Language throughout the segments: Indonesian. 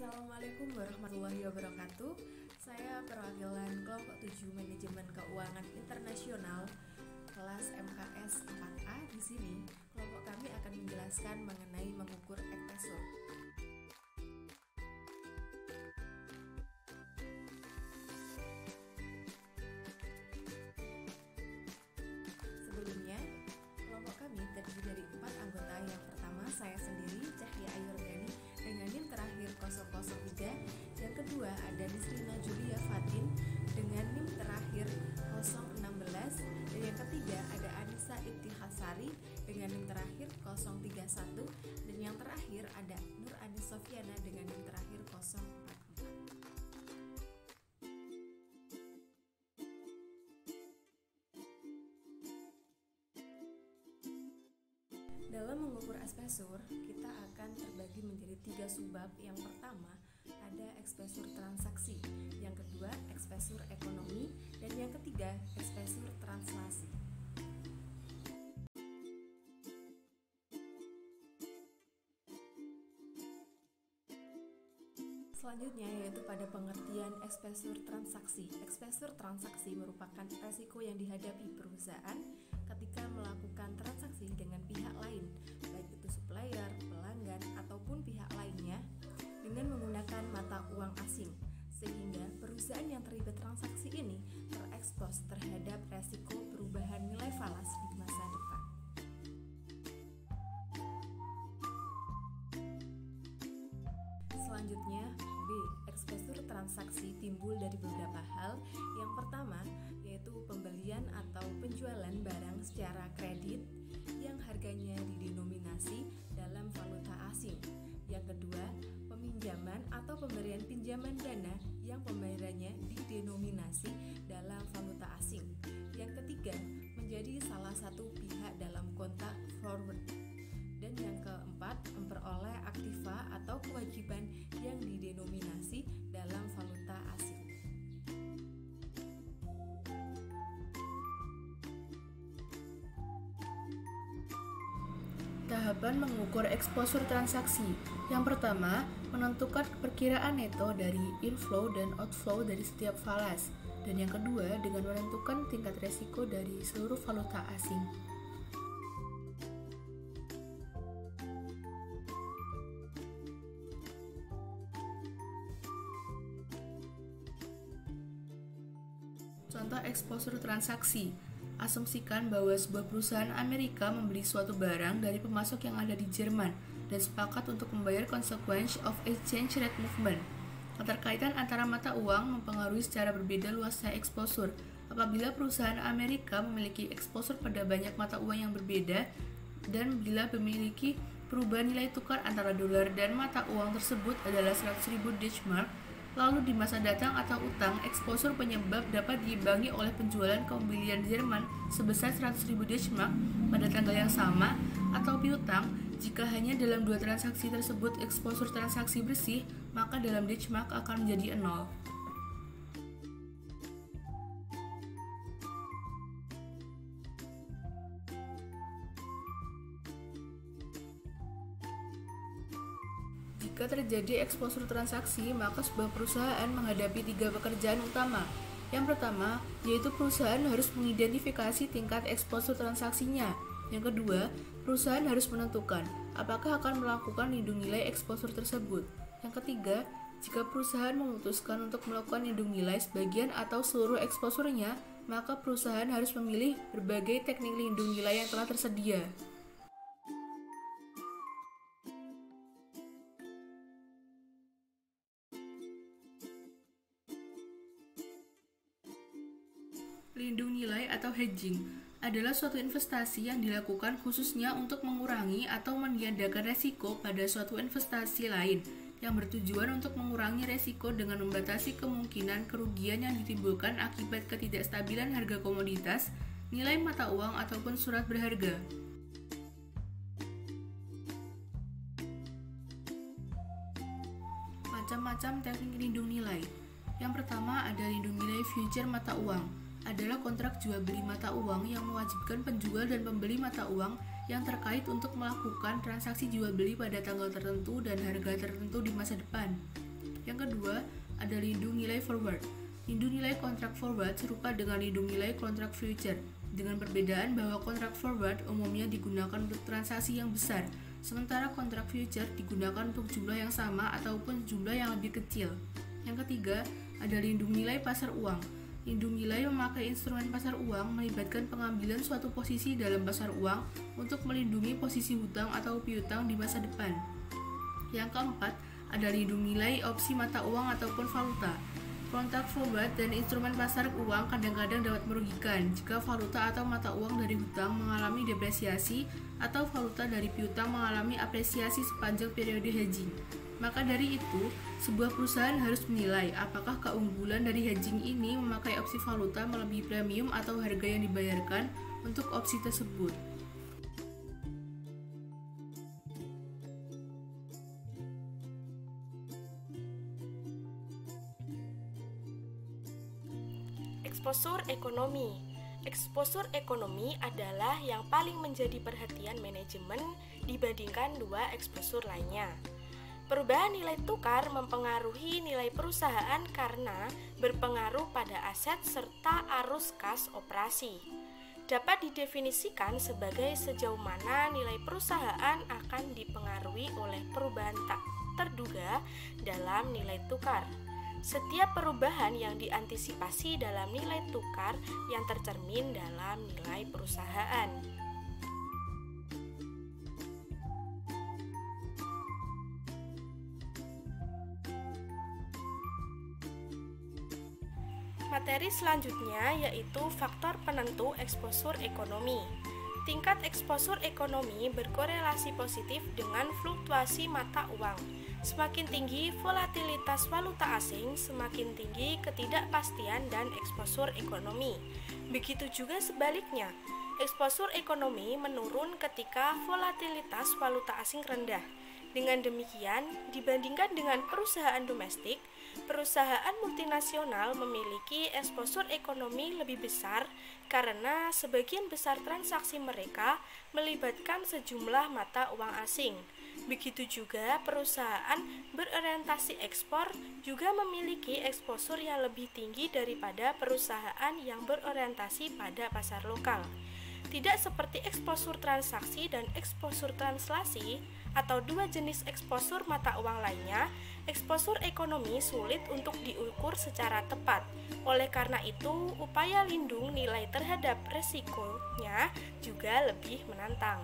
Assalamualaikum warahmatullahi wabarakatuh. Saya perwakilan kelompok 7 Manajemen Keuangan Internasional kelas MKS 4A. Di sini, kelompok kami akan menjelaskan mengenai mengukur ekspesur. Sebelumnya, kelompok kami terdiri dari 4 anggota. Yang pertama, saya sendiri, Cahya Ayurgani, dengan NIM terakhir 003. Yang kedua ada Nisrina Julia Fatin dengan NIM terakhir 016. Dan yang ketiga ada Anissa Ibtihasari dengan NIM terakhir 031. Dan yang terakhir ada Nur Anis Sofiana dengan NIM terakhir 044. Dalam mengukur ekspesur, kita akan terbagi menjadi 3 subbab. Yang pertama, ada ekspesur transaksi. Yang kedua, ekspesur ekonomi. Dan yang ketiga, ekspesur translasi. Selanjutnya yaitu pada pengertian ekspesur transaksi. Ekspesur transaksi merupakan resiko yang dihadapi perusahaan ketika melakukan transaksi dengan pihak lain, baik itu supplier, pelanggan, ataupun pihak lainnya dengan menggunakan mata uang asing, sehingga perusahaan yang terlibat transaksi ini terekspos terhadap resiko perubahan nilai falas di masa depan. Selanjutnya, B. Ekspesur transaksi timbul dari beberapa hal. Yang pertama, yaitu pembelian atau penjualan barang secara kredit yang harganya didenominasi dalam valuta asing. Yang kedua, peminjaman atau pemberian pinjaman dana yang pembayarannya didenominasi dalam valuta asing. Yang ketiga, menjadi salah satu pihak dalam kontak forward. Dan yang keempat, memperoleh aktiva atau kewajiban yang didenominasi dalam valuta asing. Tahapan mengukur eksposur transaksi. Yang pertama, menentukan perkiraan neto dari inflow dan outflow dari setiap falas. Dan yang kedua, dengan menentukan tingkat resiko dari seluruh valuta asing. Contoh eksposur transaksi. Asumsikan bahwa sebuah perusahaan Amerika membeli suatu barang dari pemasok yang ada di Jerman dan sepakat untuk membayar consequence of exchange rate movement. Keterkaitan antara mata uang mempengaruhi secara berbeda luasnya eksposur. Apabila perusahaan Amerika memiliki eksposur pada banyak mata uang yang berbeda dan bila memiliki perubahan nilai tukar antara dolar dan mata uang tersebut adalah 100.000 Deutschmark, lalu di masa datang atau utang, eksposur penyebab dapat diimbangi oleh penjualan ke pembelian Jerman sebesar 100.000 Deutschmark pada tanggal yang sama, atau piutang. Jika hanya dalam dua transaksi tersebut eksposur transaksi bersih, maka dalam Deutschmark akan menjadi 0. Jika terjadi eksposur transaksi, maka sebuah perusahaan menghadapi 3 pekerjaan utama. Yang pertama, yaitu perusahaan harus mengidentifikasi tingkat eksposur transaksinya. Yang kedua, perusahaan harus menentukan apakah akan melakukan lindung nilai eksposur tersebut. Yang ketiga, jika perusahaan memutuskan untuk melakukan lindung nilai sebagian atau seluruh eksposurnya, maka perusahaan harus memilih berbagai teknik lindung nilai yang telah tersedia. Lindung nilai atau hedging adalah suatu investasi yang dilakukan khususnya untuk mengurangi atau meniadakan resiko pada suatu investasi lain yang bertujuan untuk mengurangi resiko dengan membatasi kemungkinan kerugian yang ditimbulkan akibat ketidakstabilan harga komoditas, nilai mata uang ataupun surat berharga. Macam-macam teknik lindung nilai. Yang pertama ada lindung nilai future mata uang. Adalah kontrak jual beli mata uang yang mewajibkan penjual dan pembeli mata uang yang terkait untuk melakukan transaksi jual beli pada tanggal tertentu dan harga tertentu di masa depan. Yang kedua, ada lindung nilai forward. Lindung nilai kontrak forward serupa dengan lindung nilai kontrak future, dengan perbedaan bahwa kontrak forward umumnya digunakan untuk transaksi yang besar, sementara kontrak future digunakan untuk jumlah yang sama ataupun jumlah yang lebih kecil. Yang ketiga, ada lindung nilai pasar uang. Lindung nilai memakai instrumen pasar uang melibatkan pengambilan suatu posisi dalam pasar uang untuk melindungi posisi hutang atau piutang di masa depan. Yang keempat, ada lindung nilai opsi mata uang ataupun valuta. Kontrak forward dan instrumen pasar uang kadang-kadang dapat merugikan jika valuta atau mata uang dari hutang mengalami depresiasi atau valuta dari piutang mengalami apresiasi sepanjang periode hedging. Maka dari itu, sebuah perusahaan harus menilai apakah keunggulan dari hedging ini memakai opsi valuta melebihi premium atau harga yang dibayarkan untuk opsi tersebut. Eksposur ekonomi. Eksposur ekonomi adalah yang paling menjadi perhatian manajemen dibandingkan dua eksposur lainnya. Perubahan nilai tukar mempengaruhi nilai perusahaan karena berpengaruh pada aset serta arus kas operasi. Dapat didefinisikan sebagai sejauh mana nilai perusahaan akan dipengaruhi oleh perubahan tak terduga dalam nilai tukar. Setiap perubahan yang diantisipasi dalam nilai tukar yang tercermin dalam nilai perusahaan. Materi selanjutnya yaitu faktor penentu eksposur ekonomi. Tingkat eksposur ekonomi berkorelasi positif dengan fluktuasi mata uang. Semakin tinggi volatilitas valuta asing, semakin tinggi ketidakpastian dan eksposur ekonomi. Begitu juga sebaliknya, eksposur ekonomi menurun ketika volatilitas valuta asing rendah. Dengan demikian, dibandingkan dengan perusahaan domestik, perusahaan multinasional memiliki eksposur ekonomi lebih besar karena sebagian besar transaksi mereka melibatkan sejumlah mata uang asing. Begitu juga perusahaan berorientasi ekspor juga memiliki eksposur yang lebih tinggi daripada perusahaan yang berorientasi pada pasar lokal. Tidak seperti eksposur transaksi dan eksposur translasi atau dua jenis eksposur mata uang lainnya, eksposur ekonomi sulit untuk diukur secara tepat. Oleh karena itu, upaya lindung nilai terhadap resikonya juga lebih menantang.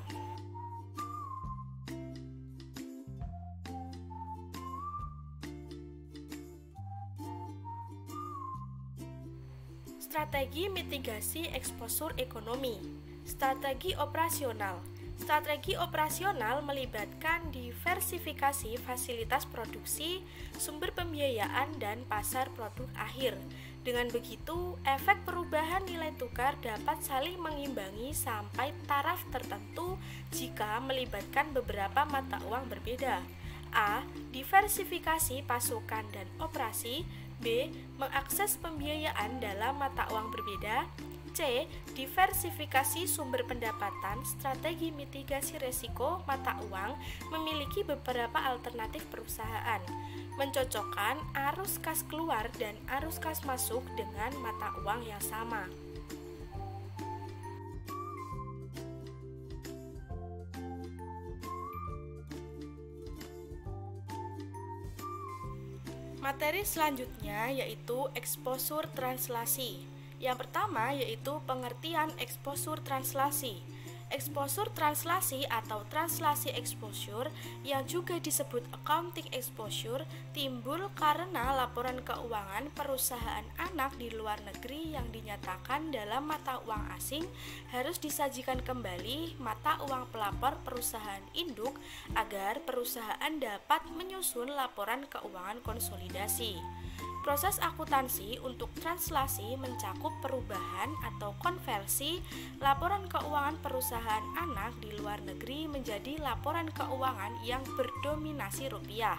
Strategi mitigasi eksposur ekonomi. Strategi operasional. Strategi operasional melibatkan diversifikasi fasilitas produksi, sumber pembiayaan, dan pasar produk akhir. Dengan begitu, efek perubahan nilai tukar dapat saling mengimbangi sampai taraf tertentu jika melibatkan beberapa mata uang berbeda. A. Diversifikasi pasokan dan operasi. B. Mengakses pembiayaan dalam mata uang berbeda. C. Diversifikasi sumber pendapatan. Strategi mitigasi resiko mata uang memiliki beberapa alternatif perusahaan. Mencocokkan arus kas keluar dan arus kas masuk dengan mata uang yang sama. Materi selanjutnya yaitu eksposur translasi. Yang pertama yaitu pengertian eksposur translasi. Eksposur translasi atau translasi exposure yang juga disebut accounting exposure timbul karena laporan keuangan perusahaan anak di luar negeri yang dinyatakan dalam mata uang asing harus disajikan kembali mata uang pelapor perusahaan induk agar perusahaan dapat menyusun laporan keuangan konsolidasi. Proses akuntansi untuk translasi mencakup perubahan atau konversi laporan keuangan perusahaan anak di luar negeri menjadi laporan keuangan yang berdominasi rupiah.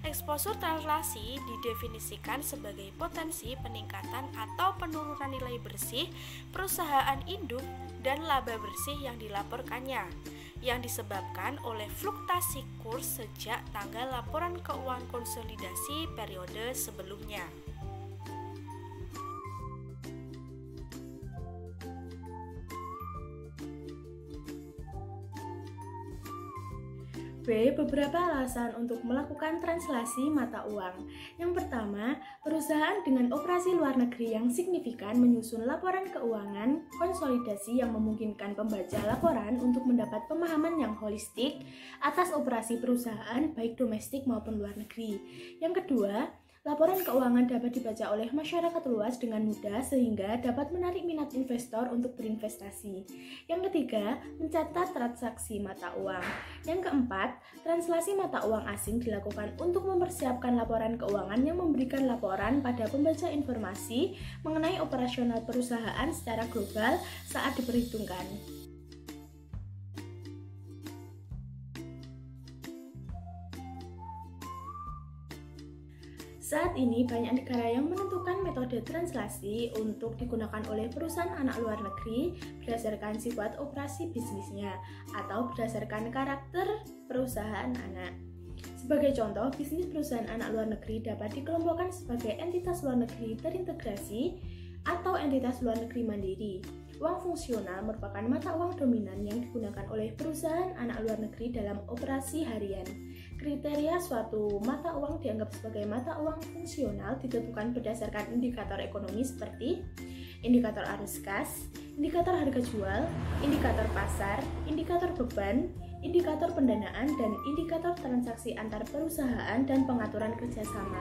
Eksposur translasi didefinisikan sebagai potensi peningkatan atau penurunan nilai bersih perusahaan induk dan laba bersih yang dilaporkannya. yang disebabkan oleh fluktuasi kurs sejak tanggal laporan keuangan konsolidasi periode sebelumnya. B. Beberapa alasan untuk melakukan translasi mata uang. Yang pertama, perusahaan dengan operasi luar negeri yang signifikan menyusun laporan keuangan konsolidasi yang memungkinkan pembaca laporan untuk mendapat pemahaman yang holistik atas operasi perusahaan baik domestik maupun luar negeri. Yang kedua, laporan keuangan dapat dibaca oleh masyarakat luas dengan mudah sehingga dapat menarik minat investor untuk berinvestasi. Yang ketiga, mencatat transaksi mata uang. Yang keempat, translasi mata uang asing dilakukan untuk mempersiapkan laporan keuangan yang memberikan laporan pada pembaca informasi mengenai operasional perusahaan secara global saat diperhitungkan. Saat ini banyak negara yang menentukan metode translasi untuk digunakan oleh perusahaan anak luar negeri berdasarkan sifat operasi bisnisnya atau berdasarkan karakter perusahaan anak. Sebagai contoh, bisnis perusahaan anak luar negeri dapat dikelompokkan sebagai entitas luar negeri terintegrasi atau entitas luar negeri mandiri. Uang fungsional merupakan mata uang dominan yang digunakan oleh perusahaan anak luar negeri dalam operasi harian. Kriteria suatu mata uang dianggap sebagai mata uang fungsional ditentukan berdasarkan indikator ekonomi seperti indikator arus kas, indikator harga jual, indikator pasar, indikator beban, indikator pendanaan, dan indikator transaksi antar perusahaan dan pengaturan kerjasama.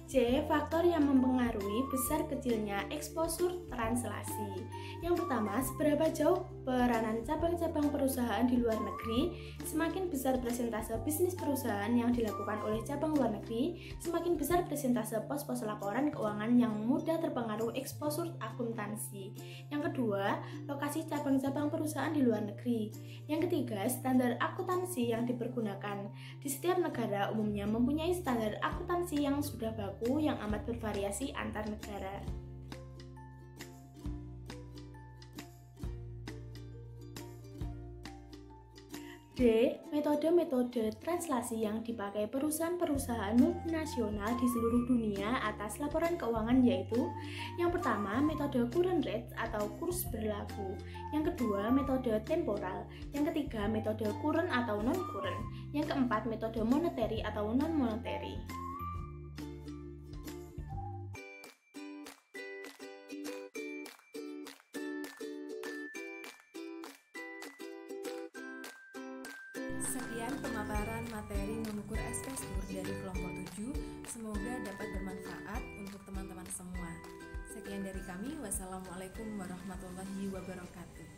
C. Faktor yang mempengaruhi besar kecilnya eksposur translasi. Yang pertama, seberapa jauh peranan cabang-cabang perusahaan di luar negeri, semakin besar persentase bisnis perusahaan yang dilakukan oleh cabang luar negeri, semakin besar persentase pos-pos laporan keuangan yang mudah terpengaruh eksposur akuntansi. Yang kedua, lokasi cabang-cabang perusahaan di luar negeri. Yang ketiga, standar akuntansi yang dipergunakan. Di setiap negara umumnya mempunyai standar akuntansi yang sudah baku yang amat bervariasi antar negara. D. Metode-metode translasi yang dipakai perusahaan-perusahaan multinasional di seluruh dunia atas laporan keuangan yaitu: yang pertama, metode current rate atau kurs berlaku. Yang kedua, metode temporal. Yang ketiga, metode current atau non-current. Yang keempat, metode monetary atau non-monetary. Sekian pemaparan materi mengukur eksposur dari kelompok 7. Semoga dapat bermanfaat untuk teman-teman semua. Sekian dari kami. Wassalamualaikum warahmatullahi wabarakatuh.